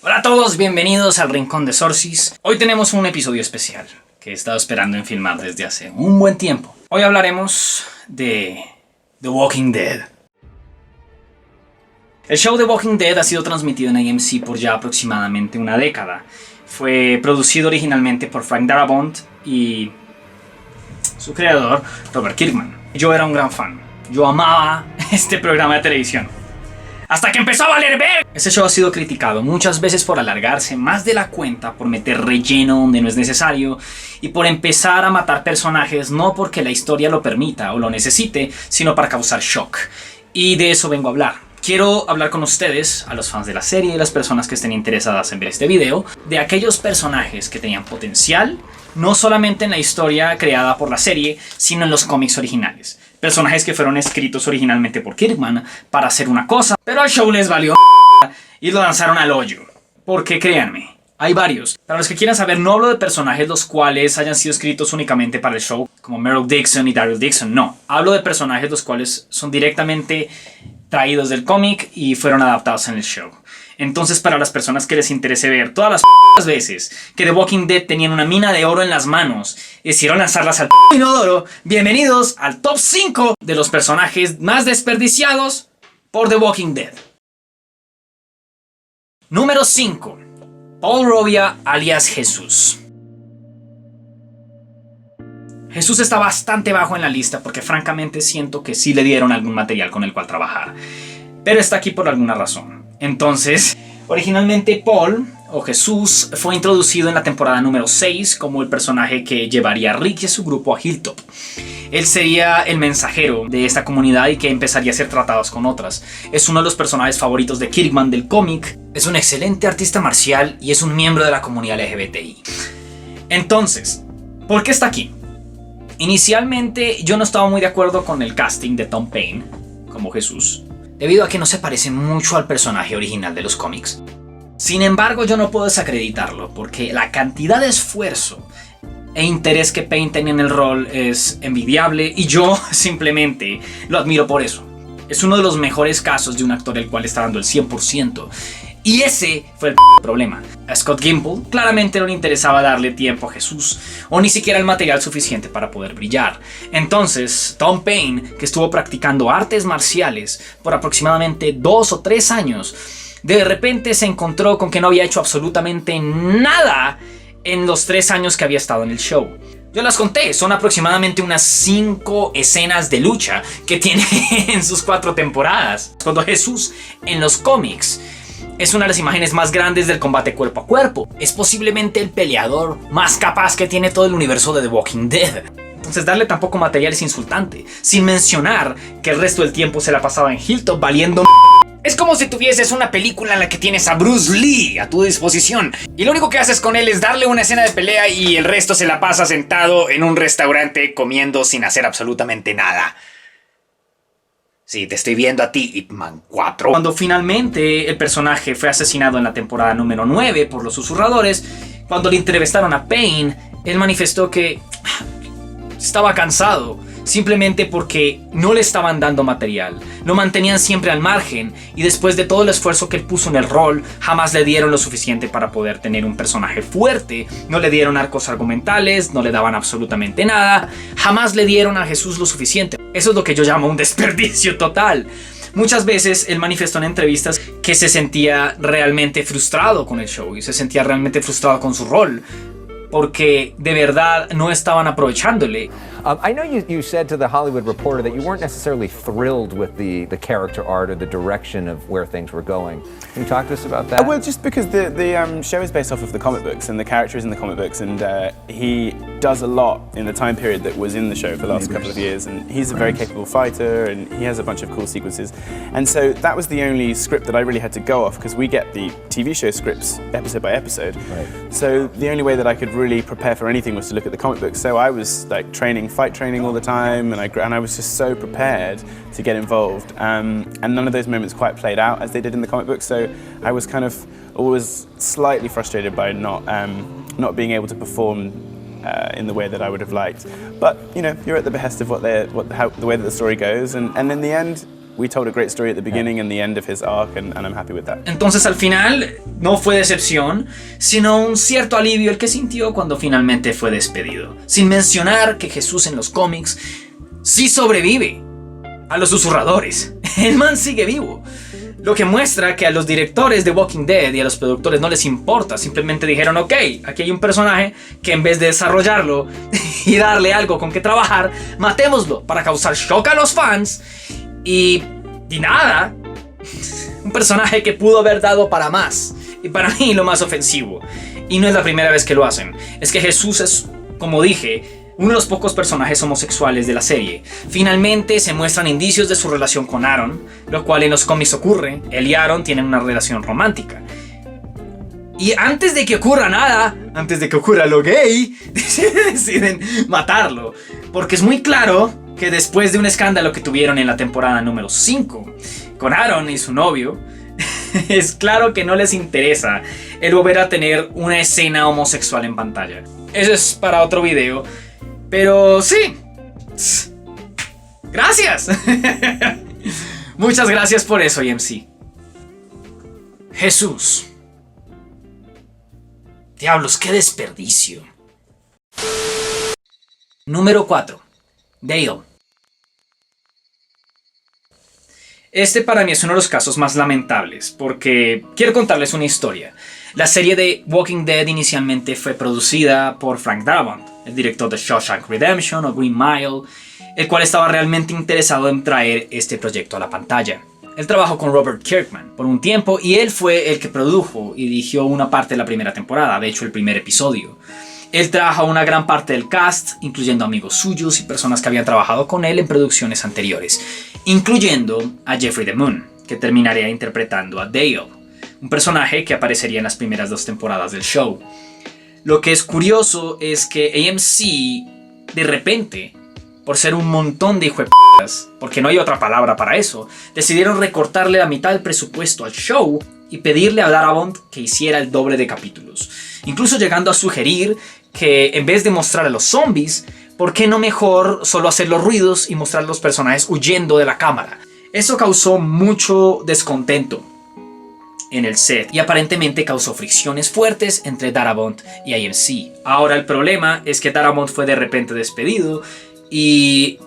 Hola a todos, bienvenidos al Rincón de Sorcis. Hoy tenemos un episodio especial que he estado esperando en filmar desde hace un buen tiempo. Hoy hablaremos de The Walking Dead. El show The Walking Dead ha sido transmitido en AMC por ya aproximadamente una década. Fue producido originalmente por Frank Darabont y su creador, Robert Kirkman. Yo era un gran fan. Yo amaba este programa de televisión. Hasta que empezó a valer ver. Este show ha sido criticado muchas veces por alargarse más de la cuenta, por meter relleno donde no es necesario y por empezar a matar personajes no porque la historia lo permita o lo necesite, sino para causar shock. Y de eso vengo a hablar. Quiero hablar con ustedes, a los fans de la serie y las personas que estén interesadas en ver este video, de aquellos personajes que tenían potencial, no solamente en la historia creada por la serie, sino en los cómics originales. Personajes que fueron escritos originalmente por Kirkman para hacer una cosa, pero al show les valió y lo lanzaron al hoyo. Porque créanme, hay varios. Para los que quieran saber, no hablo de personajes los cuales hayan sido escritos únicamente para el show, como Meryl Dixon y Daryl Dixon, no. Hablo de personajes los cuales son directamente traídos del cómic y fueron adaptados en el show. Entonces, para las personas que les interese ver todas las veces que The Walking Dead tenían una mina de oro en las manos y decidieron lanzarlas al inodoro, bienvenidos al top 5 de los personajes más desperdiciados por The Walking Dead. Número 5. Paul Robia alias Jesús. Jesús está bastante bajo en la lista porque francamente siento que sí le dieron algún material con el cual trabajar. Pero está aquí por alguna razón. Entonces, originalmente Paul, o Jesús, fue introducido en la temporada número 6 como el personaje que llevaría a Rick y a su grupo a Hilltop. Él sería el mensajero de esta comunidad y que empezaría a ser tratados con otras. Es uno de los personajes favoritos de Kirkman del cómic. Es un excelente artista marcial y es un miembro de la comunidad LGBTI. Entonces, ¿por qué está aquí? Inicialmente yo no estaba muy de acuerdo con el casting de Tom Payne como Jesús, debido a que no se parece mucho al personaje original de los cómics. Sin embargo, yo no puedo desacreditarlo porque la cantidad de esfuerzo e interés que Payne tenía en el rol es envidiable y yo simplemente lo admiro por eso. Es uno de los mejores casos de un actor el cual está dando el 100%. Y ese fue el problema. A Scott Gimple claramente no le interesaba darle tiempo a Jesús o ni siquiera el material suficiente para poder brillar. Entonces, Tom Payne, que estuvo practicando artes marciales por aproximadamente 2 o 3 años, de repente se encontró con que no había hecho absolutamente nada en los 3 años que había estado en el show. Yo las conté, son aproximadamente unas 5 escenas de lucha que tiene en sus 4 temporadas. Cuando Jesús en los cómics es una de las imágenes más grandes del combate cuerpo a cuerpo. Es posiblemente el peleador más capaz que tiene todo el universo de The Walking Dead. Entonces darle tan poco material es insultante. Sin mencionar que el resto del tiempo se la pasaba en Hilltop valiendo. Es como si tuvieses una película en la que tienes a Bruce Lee a tu disposición y lo único que haces con él es darle una escena de pelea y el resto se la pasa sentado en un restaurante comiendo sin hacer absolutamente nada. Sí, te estoy viendo a ti, Ip Man 4. Cuando finalmente el personaje fue asesinado en la temporada número 9 por los susurradores, cuando le entrevistaron a Payne, él manifestó que estaba cansado, simplemente porque no le estaban dando material. Lo mantenían siempre al margen y después de todo el esfuerzo que él puso en el rol, jamás le dieron lo suficiente para poder tener un personaje fuerte. No le dieron arcos argumentales, no le daban absolutamente nada. Jamás le dieron a Jesús lo suficiente. Eso es lo que yo llamo un desperdicio total. Muchas veces él manifestó en entrevistas que se sentía realmente frustrado con el show y se sentía realmente frustrado con su rol, porque de verdad no estaban aprovechándole. I know you said to the Hollywood Reporter that you weren't necessarily thrilled with the character art or the direction of where things were going. Can you talk to us about that? Well, just because the show is based off of the comic books and the characters in the comic books, and he does a lot in the time period that was in the show for the last couple of years, and he's a very capable fighter and he has a bunch of cool sequences. And so that was the only script that I really had to go off because we get the TV show scripts episode by episode. Right. So the only way that I could really prepare for anything was to look at the comic books. So I was like fight training all the time, and I was just so prepared to get involved. And none of those moments quite played out as they did in the comic book. So I was kind of always slightly frustrated by not being able to perform in the way that I would have liked. But you know, you're at the behest of the way that the story goes, and in the end, we told a great story at the beginning and the end of his arc, and I'm happy with that. Entonces al final no fue decepción, sino un cierto alivio el que sintió cuando finalmente fue despedido. Sin mencionar que Jesús en los cómics sí sobrevive a los susurradores. El man sigue vivo. Lo que muestra que a los directores de Walking Dead y a los productores no les importa. Simplemente dijeron, ok, aquí hay un personaje que en vez de desarrollarlo y darle algo con que trabajar, matémoslo para causar shock a los fans. Y nada, un personaje que pudo haber dado para más. Y para mí lo más ofensivo. Y no es la primera vez que lo hacen. Es que Jesús es, como dije, uno de los pocos personajes homosexuales de la serie. Finalmente se muestran indicios de su relación con Aaron, lo cual en los cómics ocurre. Él y Aaron tienen una relación romántica. Y antes de que ocurra nada, antes de que ocurra lo gay, deciden matarlo. Porque es muy claro que después de un escándalo que tuvieron en la temporada número 5 con Aaron y su novio, es claro que no les interesa el volver a tener una escena homosexual en pantalla. Eso es para otro video. Pero sí. Gracias. Muchas gracias por eso, EMC. Jesús. Diablos, qué desperdicio. Número 4. Dale. Este para mí es uno de los casos más lamentables, porque quiero contarles una historia. La serie de Walking Dead inicialmente fue producida por Frank Darabont, el director de Shawshank Redemption o Green Mile, el cual estaba realmente interesado en traer este proyecto a la pantalla. Él trabajó con Robert Kirkman por un tiempo y él fue el que produjo y dirigió una parte de la primera temporada, de hecho el primer episodio. Él trajo una gran parte del cast, incluyendo amigos suyos y personas que habían trabajado con él en producciones anteriores, incluyendo a Jeffrey DeMunn, que terminaría interpretando a Dale, un personaje que aparecería en las primeras 2 temporadas del show. Lo que es curioso es que AMC, de repente, por ser un montón de hijueputas, porque no hay otra palabra para eso, decidieron recortarle la mitad del presupuesto al show y pedirle a Darabont que hiciera el doble de capítulos. Incluso llegando a sugerir que en vez de mostrar a los zombies, ¿por qué no mejor solo hacer los ruidos y mostrar a los personajes huyendo de la cámara? Eso causó mucho descontento en el set y aparentemente causó fricciones fuertes entre Darabont y AMC. Ahora el problema es que Darabont fue de repente despedido y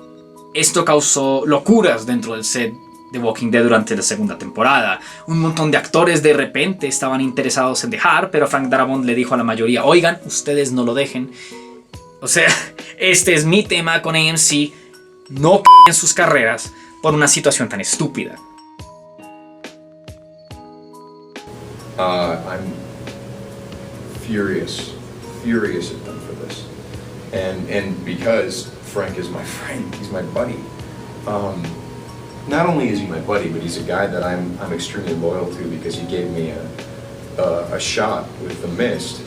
esto causó locuras dentro del set de Walking Dead durante la segunda temporada. Un montón de actores de repente estaban interesados en dejar, pero Frank Darabont le dijo a la mayoría, oigan, ustedes no lo dejen. O sea, este es mi tema con AMC, no en sus carreras por una situación tan estúpida. I'm furious at them for this, and because Frank is my friend, he's my buddy. Not only is he my buddy, but he's a guy that I'm extremely loyal to because he gave me a shot with The Mist.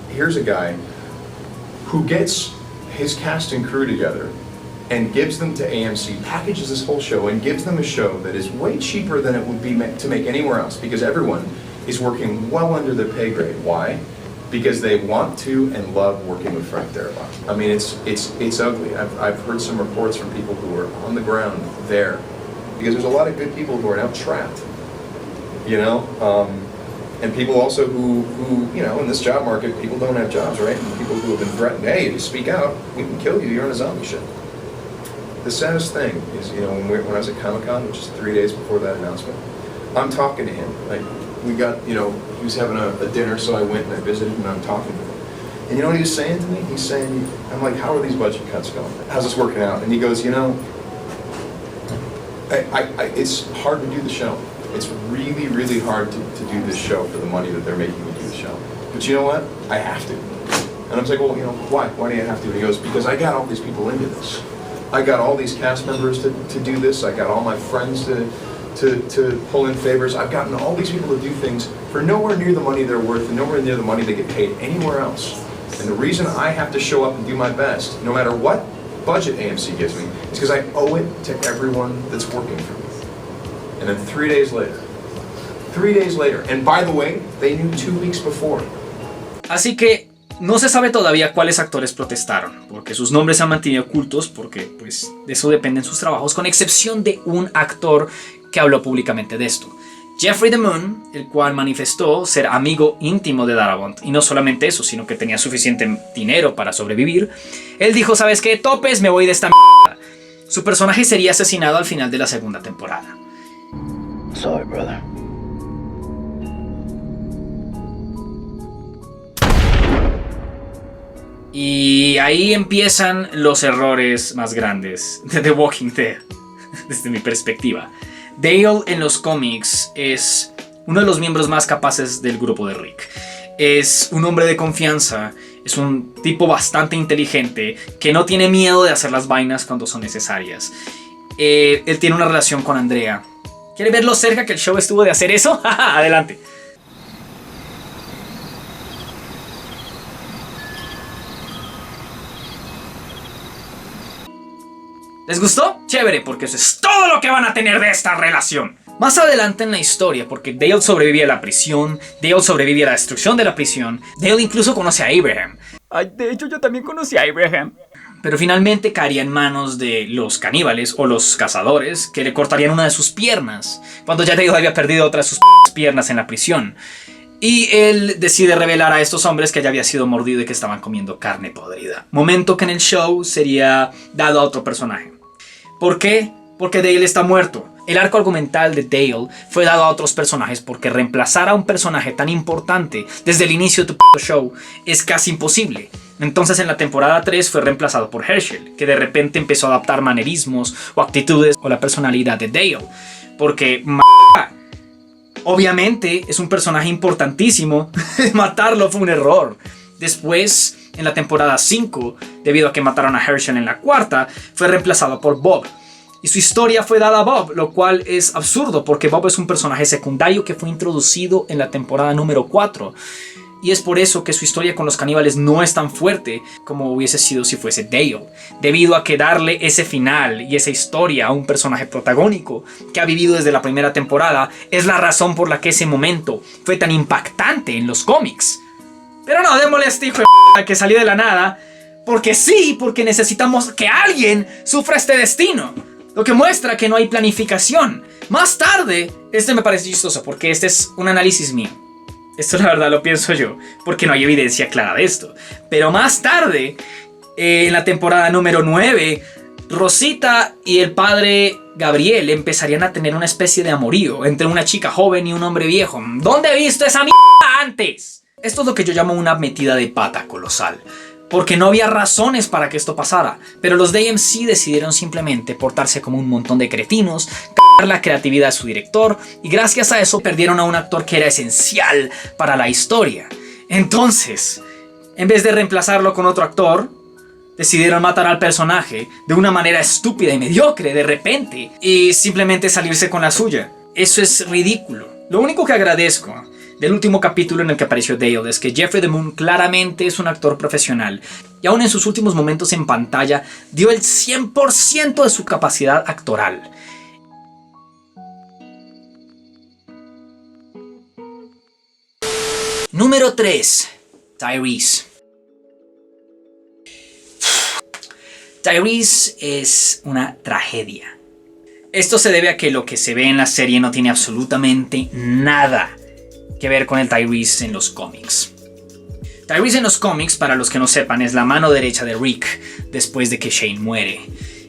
Here's a guy who gets his cast and crew together and gives them to AMC, packages this whole show and gives them a show that is way cheaper than it would be to make anywhere else because everyone is working well under their pay grade. Why? Because they want to and love working with Frank Darabont. I mean, it's ugly. I've heard some reports from people who are on the ground there because there's a lot of good people who are now trapped, you know? And people also who, you know, in this job market, people don't have jobs, right? And people who have been threatened, hey, if you speak out, we can kill you, you're on a zombie ship. The saddest thing is, you know, when I was at Comic-Con, which is 3 days before that announcement, I'm talking to him. Like, we got, you know, he was having a dinner, so I went and I visited him and I'm talking to him. And you know what he was saying to me? He's saying, I'm like, how are these budget cuts going? How's this working out? And he goes, you know, it's hard to do the show. It's really, really hard to do this show for the money that they're making me do the show. But you know what? I have to. And I was like, well, you know, why? Why do you have to? And he goes, because I got all these people into this. I got all these cast members to do this. I got all my friends to pull in favors. I've gotten all these people to do things for nowhere near the money they're worth and nowhere near the money they get paid anywhere else. And the reason I have to show up and do my best, no matter what budget AMC gives me, is because I owe it to everyone that's working for me. And then 3 days later, and by the way, they knew 2 weeks before. Así que No se sabe todavía cuáles actores protestaron, porque sus nombres se han mantenido ocultos, porque pues de eso dependen sus trabajos, con excepción de un actor que habló públicamente de esto. Jeffrey the Moon, el cual manifestó ser amigo íntimo de Darabont, y no solamente eso, sino que tenía suficiente dinero para sobrevivir. Él dijo, ¿sabes qué? Topes, me voy de esta mierda. Su personaje sería asesinado al final de la segunda temporada. Sorry, brother. Y ahí empiezan los errores más grandes de The Walking Dead, desde mi perspectiva. Dale en los cómics es uno de los miembros más capaces del grupo de Rick. Es un hombre de confianza, es un tipo bastante inteligente que no tiene miedo de hacer las vainas cuando son necesarias. Él tiene una relación con Andrea. ¿Quiere ver lo cerca que el show estuvo de hacer eso? Adelante. ¿Les gustó? Chévere, porque eso es todo lo que van a tener de esta relación. Más adelante en la historia, porque Dale sobrevive a la prisión, Dale sobrevive a la destrucción de la prisión, Dale incluso conoce a Abraham. Ay, de hecho yo también conocí a Abraham. Pero finalmente caería en manos de los caníbales o los cazadores, que le cortarían una de sus piernas, cuando ya Dale había perdido otra de sus piernas en la prisión. Y él decide revelar a estos hombres que ya había sido mordido y que estaban comiendo carne podrida. Momento que en el show sería dado a otro personaje. ¿Por qué? Porque Dale está muerto. El arco argumental de Dale fue dado a otros personajes porque reemplazar a un personaje tan importante desde el inicio de tu show es casi imposible. Entonces en la temporada 3 fue reemplazado por Herschel, que de repente empezó a adaptar manerismos o actitudes o la personalidad de Dale. Porque obviamente es un personaje importantísimo. Matarlo fue un error. Después, en la temporada 5, debido a que mataron a Herschel en la 4ª, fue reemplazado por Bob. Y su historia fue dada a Bob, lo cual es absurdo porque Bob es un personaje secundario que fue introducido en la temporada número 4. Y es por eso que su historia con los caníbales no es tan fuerte como hubiese sido si fuese Dale. Debido a que darle ese final y esa historia a un personaje protagónico que ha vivido desde la primera temporada es la razón por la que ese momento fue tan impactante en los cómics. Pero no, démosle a este hijo de que salió de la nada. Porque sí, porque necesitamos que alguien sufra este destino. Lo que muestra que no hay planificación. Más tarde, me parece chistoso porque este es un análisis mío. Esto la verdad lo pienso yo, porque no hay evidencia clara de esto. Pero más tarde, en la temporada número 9, Rosita y el padre Gabriel empezarían a tener una especie de amorío entre una chica joven y un hombre viejo. ¿Dónde he visto esa mierda antes? Esto es lo que yo llamo una metida de pata colosal. Porque no había razones para que esto pasara. Pero los de AMC decidieron simplemente portarse como un montón de cretinos, cagar la creatividad de su director, y gracias a eso perdieron a un actor que era esencial para la historia. Entonces, en vez de reemplazarlo con otro actor, decidieron matar al personaje de una manera estúpida y mediocre de repente y simplemente salirse con la suya. Eso es ridículo. Lo único que agradezco del último capítulo en el que apareció Dale es que Jeffrey the Moon claramente es un actor profesional y aún en sus últimos momentos en pantalla dio el 100% de su capacidad actoral. Número 3. Tyrese. Tyrese es una tragedia. Esto se debe a que lo que se ve en la serie no tiene absolutamente nada que ver con el Tyrese en los cómics. Tyrese en los cómics, para los que no sepan, es la mano derecha de Rick después de que Shane muere.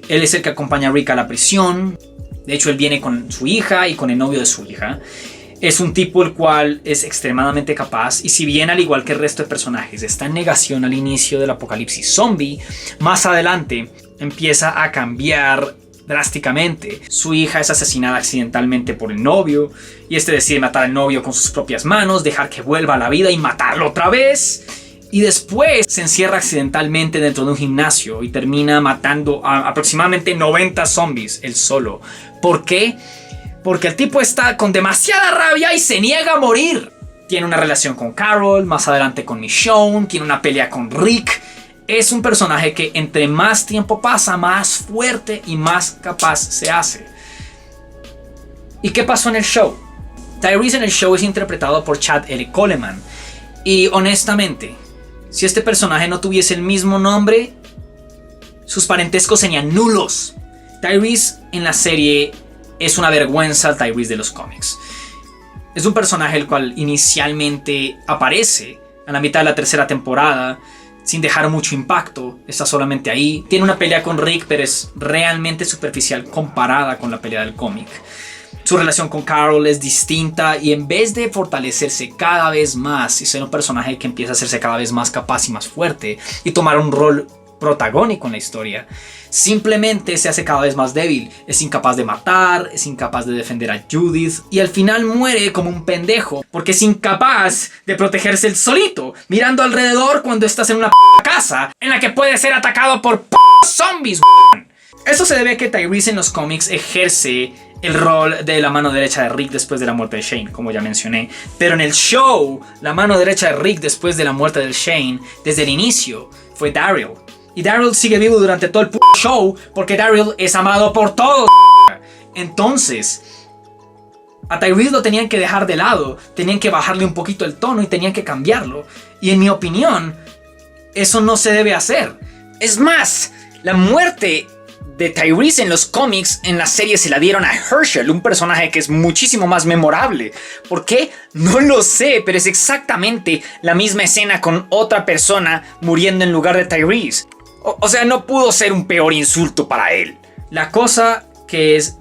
Él es el que acompaña a Rick a la prisión. De hecho, él viene con su hija y con el novio de su hija. Es un tipo el cual es extremadamente capaz y si bien al igual que el resto de personajes está en negación al inicio del apocalipsis zombie, más adelante empieza a cambiar drásticamente. Su hija es asesinada accidentalmente por el novio y este decide matar al novio con sus propias manos, dejar que vuelva a la vida y matarlo otra vez. Y después se encierra accidentalmente dentro de un gimnasio y termina matando a aproximadamente 90 zombies él solo. ¿Por qué? Porque el tipo está con demasiada rabia y se niega a morir. Tiene una relación con Carol, más adelante con Michonne, tiene una pelea con Rick. Es un personaje que entre más tiempo pasa, más fuerte y más capaz se hace. ¿Y qué pasó en el show? Tyrese en el show es interpretado por Chad L. Coleman. Y honestamente, Si este personaje no tuviese el mismo nombre, sus parentescos serían nulos. Tyrese en la serie es una vergüenza al Tyrese de los cómics. Es un personaje el cual inicialmente aparece a la mitad de la tercera temporada sin dejar mucho impacto, está solamente ahí. Tiene una pelea con Rick, pero es realmente superficial comparada con la pelea del cómic. Su relación con Carol es distinta y en vez de fortalecerse cada vez más y ser un personaje que empieza a hacerse cada vez más capaz y más fuerte y tomar un rol protagónico en la historia, simplemente se hace cada vez más débil. Es incapaz de matar, es incapaz de defender a Judith y al final muere como un pendejo porque es incapaz de protegerse él solito, mirando alrededor cuando estás en una casa en la que puede ser atacado por zombies. Esto se debe a que Tyrese en los cómics ejerce el rol de la mano derecha de Rick después de la muerte de Shane, como ya mencioné. Pero en el show, la mano derecha de Rick después de la muerte de Shane, desde el inicio, fue Daryl. Y Daryl sigue vivo durante todo el show porque Daryl es amado por todos. Entonces, a Tyrese lo tenían que dejar de lado, tenían que bajarle un poquito el tono y tenían que cambiarlo. Y en mi opinión, eso no se debe hacer. Es más, la muerte de Tyrese en los cómics, en la serie se la dieron a Herschel, un personaje que es muchísimo más memorable. ¿Por qué? No lo sé, pero es exactamente la misma escena con otra persona muriendo en lugar de Tyrese. O sea, no pudo ser un peor insulto para él. La cosa que es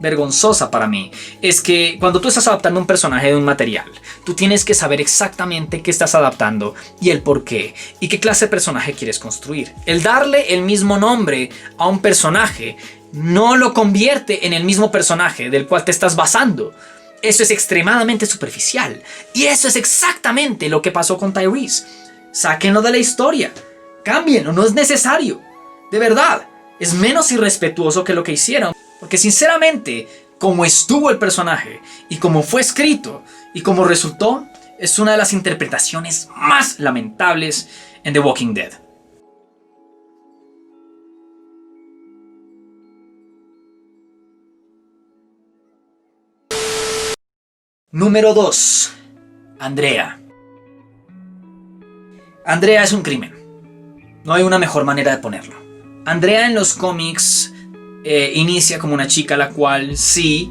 vergonzosa para mí es que cuando tú estás adaptando un personaje de un material, tú tienes que saber exactamente qué estás adaptando y el por qué y qué clase de personaje quieres construir. El darle el mismo nombre a un personaje no lo convierte en el mismo personaje del cual te estás basando. Eso es extremadamente superficial y eso es exactamente lo que pasó con Tyrese. Sáquenlo de la historia, cámbienlo, no es necesario. De verdad, es menos irrespetuoso que lo que hicieron. Porque sinceramente, como estuvo el personaje y como fue escrito y como resultó, es una de las interpretaciones más lamentables en The Walking Dead. Número 2. Andrea. Andrea es un crimen. No hay una mejor manera de ponerlo. Andrea en los cómics inicia como una chica la cual sí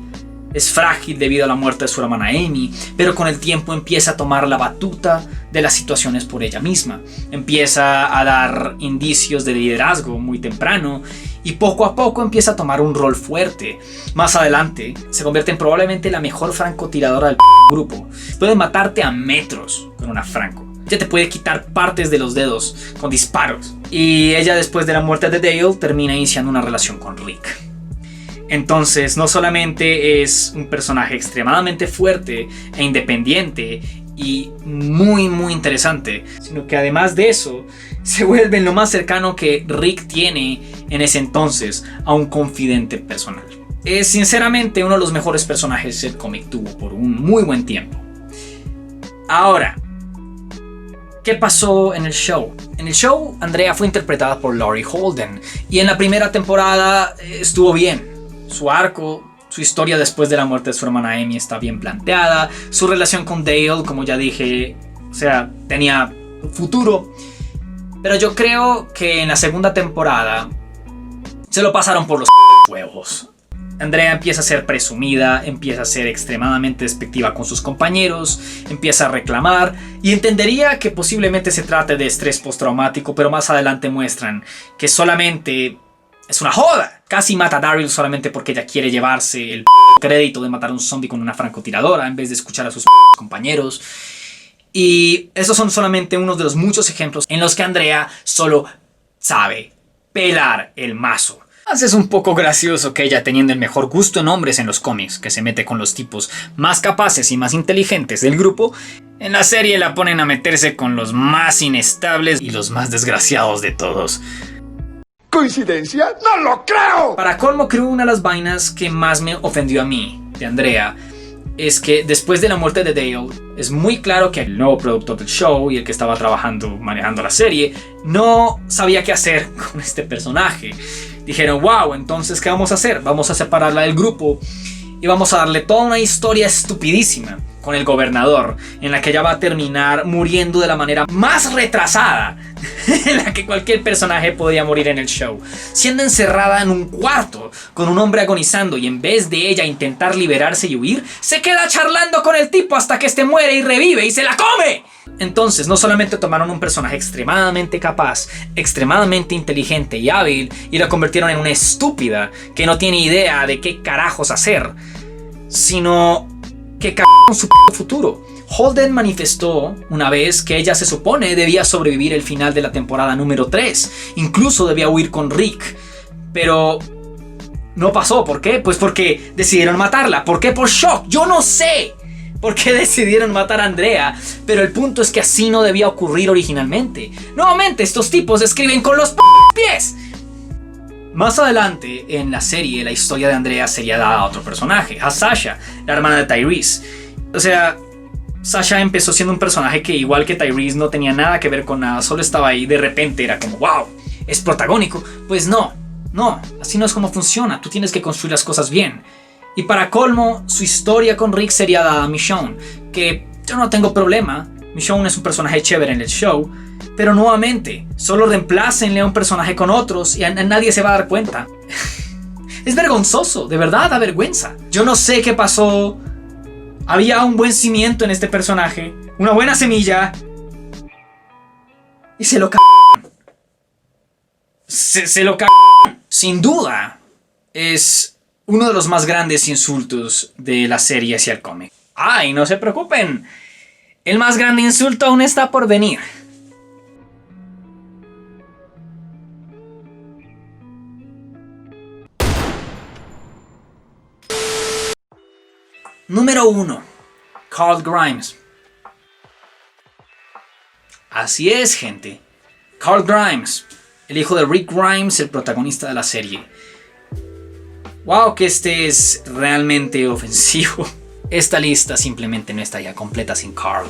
es frágil debido a la muerte de su hermana Amy, pero con el tiempo empieza a tomar la batuta de las situaciones por ella misma. Empieza a dar indicios de liderazgo muy temprano y poco a poco empieza a tomar un rol fuerte. Más adelante se convierte en probablemente la mejor francotiradora del grupo. Puede matarte a metros con una franco. Ella te puede quitar partes de los dedos con disparos. Y ella, después de la muerte de Dale, termina iniciando una relación con Rick. Entonces, no solamente es un personaje extremadamente fuerte e independiente y muy muy interesante, sino que además de eso, se vuelve lo más cercano que Rick tiene en ese entonces a un confidente personal. Es sinceramente uno de los mejores personajes que el cómic tuvo por un muy buen tiempo. Ahora, ¿qué pasó en el show? En el show, Andrea fue interpretada por Laurie Holden y en la primera temporada estuvo bien. Su arco, su historia después de la muerte de su hermana Amy está bien planteada. Su relación con Dale, como ya dije, o sea, tenía futuro. Pero yo creo que en la segunda temporada se lo pasaron por los huevos. Andrea empieza a ser presumida, empieza a ser extremadamente despectiva con sus compañeros, empieza a reclamar y entendería que posiblemente se trate de estrés postraumático, pero más adelante muestran que solamente es una joda. Casi mata a Daryl solamente porque ella quiere llevarse el crédito de matar a un zombie con una francotiradora en vez de escuchar a sus compañeros. Y esos son solamente unos de los muchos ejemplos en los que Andrea solo sabe pelar el mazo. Es un poco gracioso que ella, teniendo el mejor gusto en hombres en los cómics, que se mete con los tipos más capaces y más inteligentes del grupo, en la serie la ponen a meterse con los más inestables y los más desgraciados de todos. ¿Coincidencia? ¡No lo creo! Para colmo, creo una de las vainas que más me ofendió a mí, de Andrea, es que después de la muerte de Dale, es muy claro que el nuevo productor del show y el que estaba manejando la serie, no sabía qué hacer con este personaje. Dijeron, wow, entonces ¿qué vamos a hacer? Vamos a separarla del grupo y vamos a darle toda una historia estupidísima con el gobernador, en la que ella va a terminar muriendo de la manera más retrasada en la que cualquier personaje podría morir en el show, siendo encerrada en un cuarto con un hombre agonizando, y en vez de ella intentar liberarse y huir, se queda charlando con el tipo hasta que este muere y revive y se la come. Entonces, no solamente tomaron un personaje extremadamente capaz, extremadamente inteligente y hábil, y la convirtieron en una estúpida que no tiene idea de qué carajos hacer, sino que cagaron su futuro. Holden manifestó una vez que ella se supone debía sobrevivir el final de la temporada número 3. Incluso debía huir con Rick. Pero no pasó. ¿Por qué? Pues porque decidieron matarla. ¿Por qué? Por shock. Yo no sé por qué decidieron matar a Andrea. Pero el punto es que así no debía ocurrir originalmente. Nuevamente, estos tipos escriben con los pies. Más adelante en la serie, la historia de Andrea sería dada a otro personaje, a Sasha, la hermana de Tyrese. O sea, Sasha empezó siendo un personaje que, igual que Tyrese, no tenía nada que ver con nada, solo estaba ahí. De repente era como, wow, es protagónico. Pues no, así no es como funciona. Tú tienes que construir las cosas bien. Y para colmo, su historia con Rick sería dada a Michonne, que yo no tengo problema. Michonne es un personaje chévere en el show. Pero nuevamente, solo reemplácenle a un personaje con otros y nadie se va a dar cuenta. Es vergonzoso, de verdad da vergüenza. Yo no sé qué pasó. Había un buen cimiento en este personaje, una buena semilla, y se lo cagaron. Se lo cagaron. Sin duda, es uno de los más grandes insultos de la serie hacia el cómic. ¡Ay, no se preocupen! El más grande insulto aún está por venir. Número 1. Carl Grimes. Así es, gente. Carl Grimes, el hijo de Rick Grimes, el protagonista de la serie. Wow, que este es realmente ofensivo. Esta lista simplemente no estaría completa sin Carl.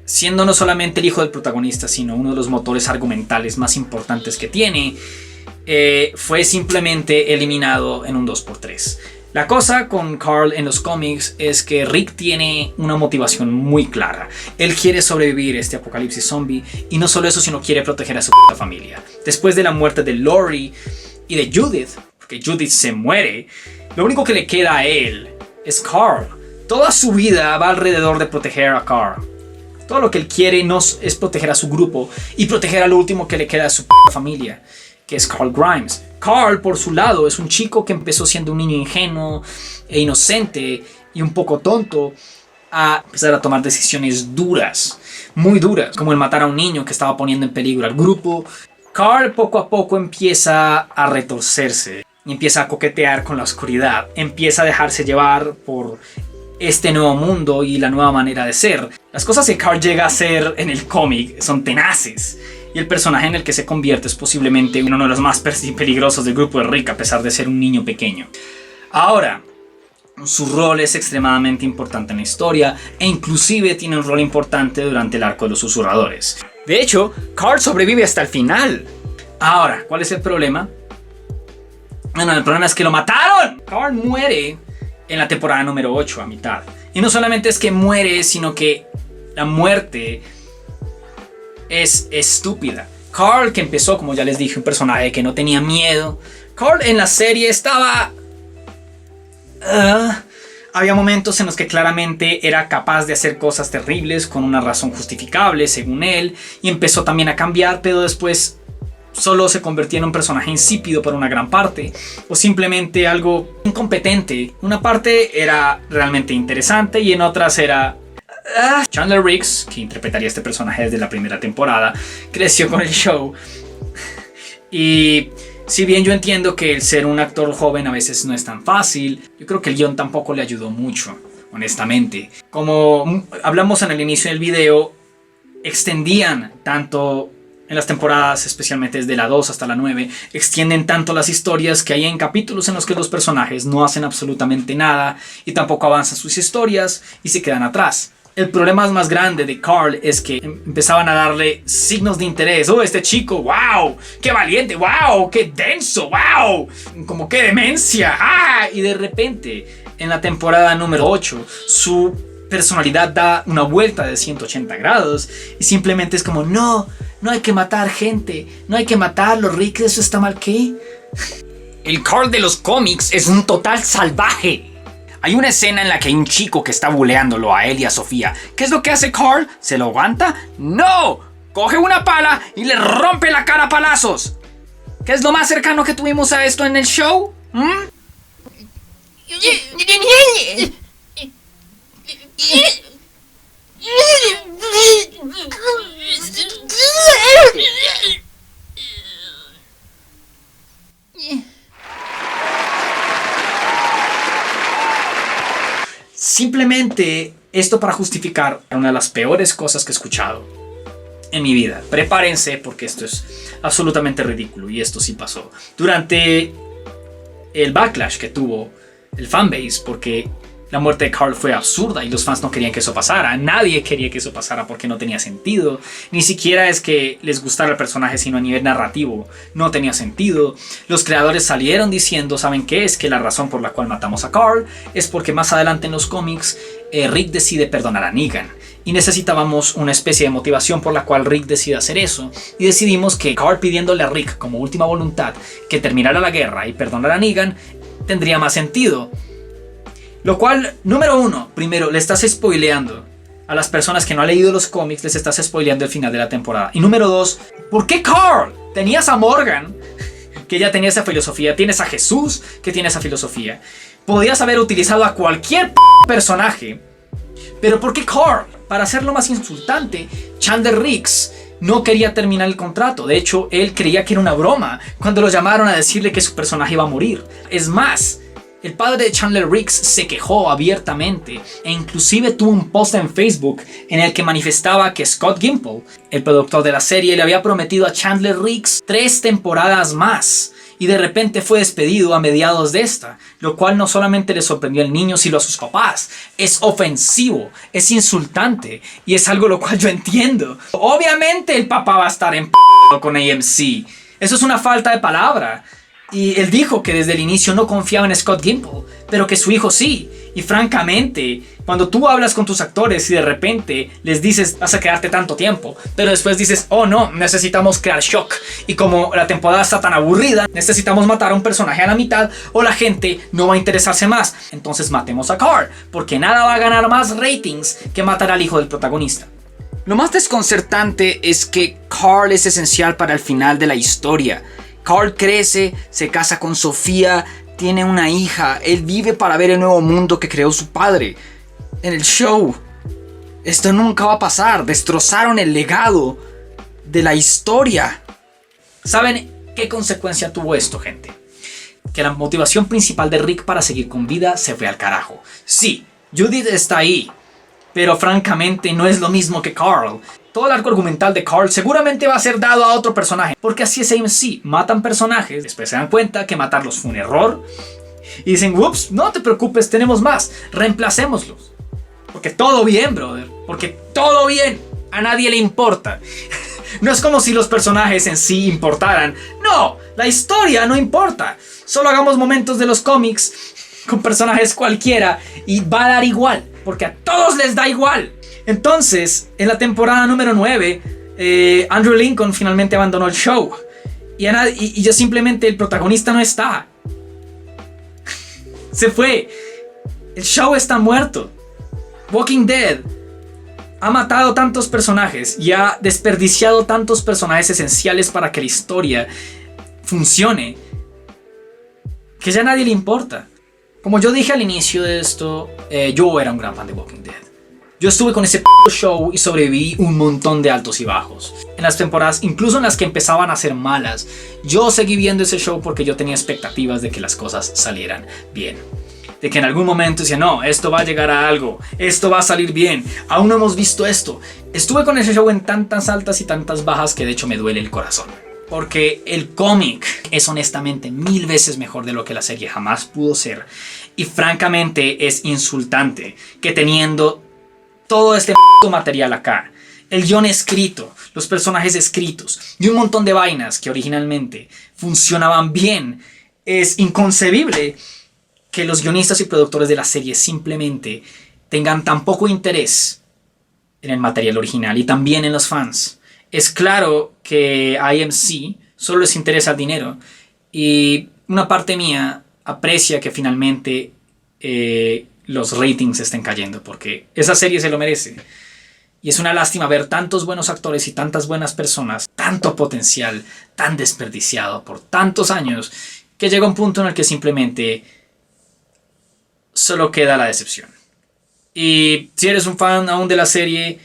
Siendo no solamente el hijo del protagonista, sino uno de los motores argumentales más importantes que tiene, fue simplemente eliminado en un 2x3. La cosa con Carl en los cómics es que Rick tiene una motivación muy clara. Él quiere sobrevivir este apocalipsis zombie, y no solo eso, sino quiere proteger a su familia. Después de la muerte de Lori y de Judith, porque Judith se muere, lo único que le queda a él es Carl. Toda su vida va alrededor de proteger a Carl. Todo lo que él quiere es proteger a su grupo y proteger a lo último que le queda a su familia, que es Carl Grimes. Carl, por su lado, es un chico que empezó siendo un niño ingenuo e inocente y un poco tonto, a empezar a tomar decisiones duras, muy duras, como el matar a un niño que estaba poniendo en peligro al grupo. Carl poco a poco empieza a retorcerse y empieza a coquetear con la oscuridad, empieza a dejarse llevar por este nuevo mundo y la nueva manera de ser. Las cosas que Carl llega a hacer en el cómic son tenaces, y el personaje en el que se convierte es posiblemente uno de los más peligrosos del grupo de Rick, a pesar de ser un niño pequeño. Ahora, su rol es extremadamente importante en la historia, e inclusive tiene un rol importante durante el arco de los susurradores. De hecho, Carl sobrevive hasta el final. Ahora, ¿cuál es el problema? Bueno, el problema es que lo mataron. Carl muere en la temporada número 8 a mitad. Y no solamente es que muere, sino que la muerte es estúpida. Carl, que empezó, como ya les dije, un personaje que no tenía miedo. Carl en la serie estaba... había momentos en los que claramente era capaz de hacer cosas terribles con una razón justificable, según él. Y empezó también a cambiar, pero después solo se convertía en un personaje insípido por una gran parte, o simplemente algo incompetente. Una parte era realmente interesante y en otras era... Chandler Riggs, que interpretaría este personaje desde la primera temporada, creció con el show. Y si bien yo entiendo que el ser un actor joven a veces no es tan fácil, yo creo que el guión tampoco le ayudó mucho, honestamente. Como hablamos en el inicio del video, extendían tanto en las temporadas, especialmente desde la 2 hasta la 9, extienden tanto las historias que hay en capítulos en los que los personajes no hacen absolutamente nada y tampoco avanzan sus historias y se quedan atrás. El problema más grande de Carl es que empezaban a darle signos de interés. ¡Oh, este chico! ¡Wow! ¡Qué valiente! ¡Wow! ¡Qué denso! ¡Wow! ¡Como qué demencia! ¡Ah! Y de repente, en la temporada número 8, su personalidad da una vuelta de 180 grados y simplemente es como, no hay que matar gente, no hay que matarlo, Rick, eso está mal, ¿qué? El Carl de los cómics es un total salvaje. Hay una escena en la que hay un chico que está buleándolo a él y a Sofía. ¿Qué es lo que hace Carl? ¿Se lo aguanta? ¡No! Coge una pala y le rompe la cara a palazos. ¿Qué es lo más cercano que tuvimos a esto en el show? Simplemente esto para justificar una de las peores cosas que he escuchado en mi vida. Prepárense porque esto es absolutamente ridículo y esto sí pasó. Durante el backlash que tuvo el fanbase porque la muerte de Carl fue absurda y los fans no querían que eso pasara. Nadie quería que eso pasara porque no tenía sentido. Ni siquiera es que les gustara el personaje, sino a nivel narrativo no tenía sentido. Los creadores salieron diciendo, ¿saben qué? Es que la razón por la cual matamos a Carl es porque más adelante en los cómics Rick decide perdonar a Negan. Y necesitábamos una especie de motivación por la cual Rick decide hacer eso. Y decidimos que Carl pidiéndole a Rick como última voluntad que terminara la guerra y perdonara a Negan tendría más sentido. Lo cual, número uno, primero, le estás spoileando a las personas que no han leído los cómics, les estás spoileando el final de la temporada. Y número dos, ¿por qué Carl? Tenías a Morgan, que ya tenía esa filosofía. Tienes a Jesús, que tiene esa filosofía. Podías haber utilizado a cualquier personaje. Pero ¿por qué Carl? Para hacerlo más insultante, Chandler Riggs no quería terminar el contrato. De hecho, él creía que era una broma cuando lo llamaron a decirle que su personaje iba a morir. Es más, el padre de Chandler Riggs se quejó abiertamente e inclusive tuvo un post en Facebook en el que manifestaba que Scott Gimple, el productor de la serie, le había prometido a Chandler Riggs 3 temporadas más y de repente fue despedido a mediados de esta, lo cual no solamente le sorprendió al niño sino a sus papás. Es ofensivo, es insultante y es algo lo cual yo entiendo. Obviamente el papá va a estar en con AMC. Eso es una falta de palabra. Y él dijo que desde el inicio no confiaba en Scott Gimple, pero que su hijo sí. Y francamente, cuando tú hablas con tus actores y de repente les dices vas a quedarte tanto tiempo, pero después dices, oh no, necesitamos crear shock. Y como la temporada está tan aburrida, necesitamos matar a un personaje a la mitad o la gente no va a interesarse más. Entonces matemos a Carl, porque nada va a ganar más ratings que matar al hijo del protagonista. Lo más desconcertante es que Carl es esencial para el final de la historia. Carl crece, se casa con Sofía, tiene una hija, él vive para ver el nuevo mundo que creó su padre. En el show, esto nunca va a pasar, destrozaron el legado de la historia. ¿Saben qué consecuencia tuvo esto, gente? Que la motivación principal de Rick para seguir con vida se fue al carajo. Sí, Judith está ahí, pero francamente no es lo mismo que Carl. Todo el arco argumental de Carl seguramente va a ser dado a otro personaje, porque así es AMC, matan personajes, después se dan cuenta que matarlos fue un error y dicen, ups, no te preocupes, tenemos más, reemplacémoslos. Porque todo bien, brother, porque todo bien, a nadie le importa. No es como si los personajes en sí importaran, no, la historia no importa, solo hagamos momentos de los cómics con personajes cualquiera y va a dar igual, porque a todos les da igual. Entonces, en la temporada número 9, Andrew Lincoln finalmente abandonó el show. Y ya simplemente el protagonista no está. Se fue. El show está muerto. Walking Dead ha matado tantos personajes y ha desperdiciado tantos personajes esenciales para que la historia funcione, que ya a nadie le importa. Como yo dije al inicio de esto, yo era un gran fan de Walking Dead. Yo estuve con ese show y sobreviví un montón de altos y bajos. En las temporadas, incluso en las que empezaban a ser malas, yo seguí viendo ese show porque yo tenía expectativas de que las cosas salieran bien. De que en algún momento decía, no, esto va a llegar a algo, esto va a salir bien, aún no hemos visto esto. Estuve con ese show en tantas altas y tantas bajas que de hecho me duele el corazón. Porque el cómic es honestamente 1000 veces mejor de lo que la serie jamás pudo ser. Y francamente es insultante que teniendo todo este material acá, el guión escrito, los personajes escritos y un montón de vainas que originalmente funcionaban bien, es inconcebible que los guionistas y productores de la serie simplemente tengan tan poco interés en el material original y también en los fans. Es claro que a AMC solo les interesa el dinero y una parte mía aprecia que finalmente los ratings estén cayendo porque esa serie se lo merece. Y es una lástima ver tantos buenos actores y tantas buenas personas, tanto potencial, tan desperdiciado por tantos años, que llega un punto en el que simplemente solo queda la decepción. Y si eres un fan aún de la serie,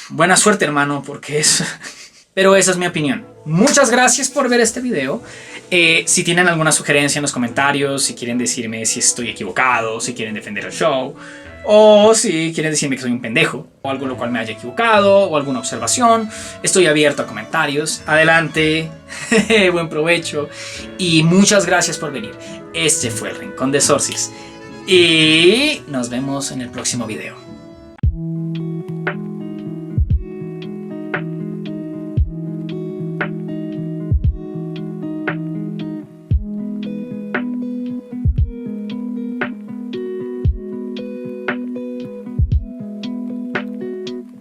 buena suerte, hermano, porque es... Pero esa es mi opinión. Muchas gracias por ver este video. Si tienen alguna sugerencia en los comentarios, si quieren decirme si estoy equivocado, si quieren defender el show, o si quieren decirme que soy un pendejo, o algo en lo cual me haya equivocado, o alguna observación, estoy abierto a comentarios. Adelante, buen provecho, y muchas gracias por venir. Este fue el Rincón de Sorcis, y nos vemos en el próximo video.